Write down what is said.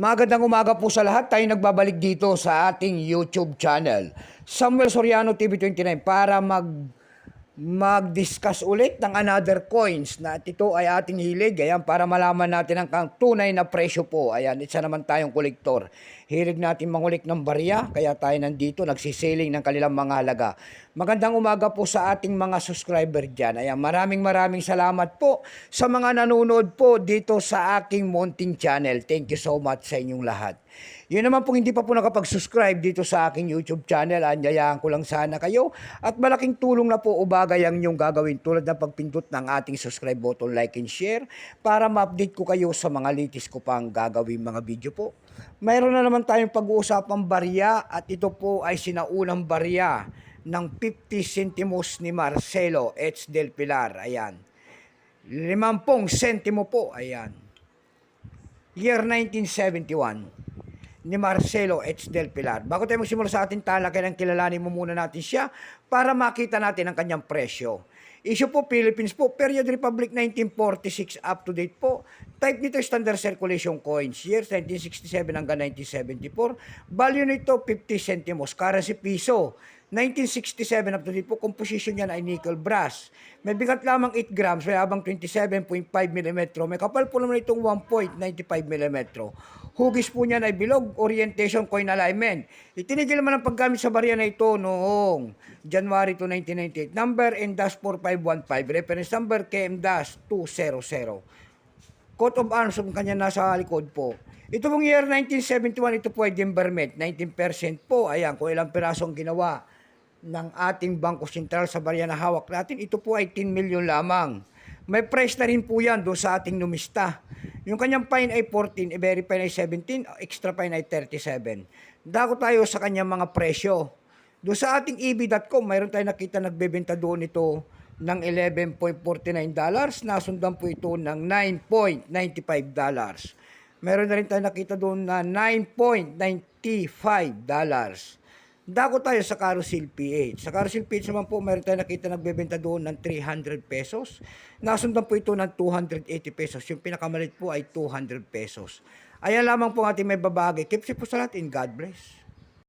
Magandang umaga po sa lahat. Tayo nagbabalik dito sa ating YouTube channel, Samuel Soriano TV29, para mag-discuss ulit ng another coins na ito ay ating hilig. Ayan, para malaman natin ang tunay na presyo po. Ayan, isa naman tayong kolektor. Hilig natin mangulik ng barya, kaya tayo nandito nagsisiling ng kanilang mga halaga. Magandang umaga po sa ating mga subscriber dyan. Ayan, maraming salamat po sa mga nanonood po dito sa aking munting channel. Thank you so much sa inyong lahat. Yun naman po hindi pa po nakapag-subscribe dito sa aking YouTube channel, anyayaan ko lang sana kayo at malaking tulong na po o bagay ang inyong gagawin tulad ng pagpindot ng ating subscribe button, like and share para ma-update ko kayo sa mga latest ko pang gagawin mga video po. Mayroon na naman tayong pag-uusapang barya at ito po ay sinaunang barya ng 50 centimos ni Marcelo H. Del Pilar. Ayan. 50 sentimo po. Ayan. Year 1971. Ni Marcelo H. Del Pilar. Bago tayo magsimula sa ating talakayan, kilalanin mo muna natin siya para makita natin ang kanyang presyo. Issue po Philippines po, Period Republic 1946 up to date po. Type nito Standard Circulation Coins, years 1967 hanggang 1974. Value nito 50 centimos, currency piso. 1967 up to date po, composition niyan ay nickel brass. May bigat lamang 8 grams, may habang 27.5 mm. May kapal po naman itong 1.95 mm. Hugis po niyan ay bilog, orientation, coin alignment. Itinigil naman ang paggamit sa barya na ito noong January 2, 1998. Number N-4515, reference number KM-200. Coat of arms ang kanya nasa likod po. Ito pong year 1971, ito po ay Dimberment, 19% po. Ayan, kung ilang piraso ang ginawa ng ating Bangko Sentral sa barya na hawak natin, ito po ay 10 million lamang. May price na rin po yan doon sa ating numista. Yung kanyang fine ay 14, very fine ay 17, extra fine ay 37. Dako tayo sa kanyang mga presyo. Doon sa ating eb.com, mayroon tayo nakita nagbebenta doon ito ng $11.49. Nasundan po ito ng $9.95. Meron na rin tayo nakita doon na $9.95. Dako tayo sa Carousel PH. Sa Carousel PH naman po, mayroon tayo nakita nagbebenta doon ng 300 pesos. Nasundan po ito ng 280 pesos. Yung pinakamalit po ay 200 pesos. Ayan lamang po ating may babagi. Keep safe po sa lahat and God bless.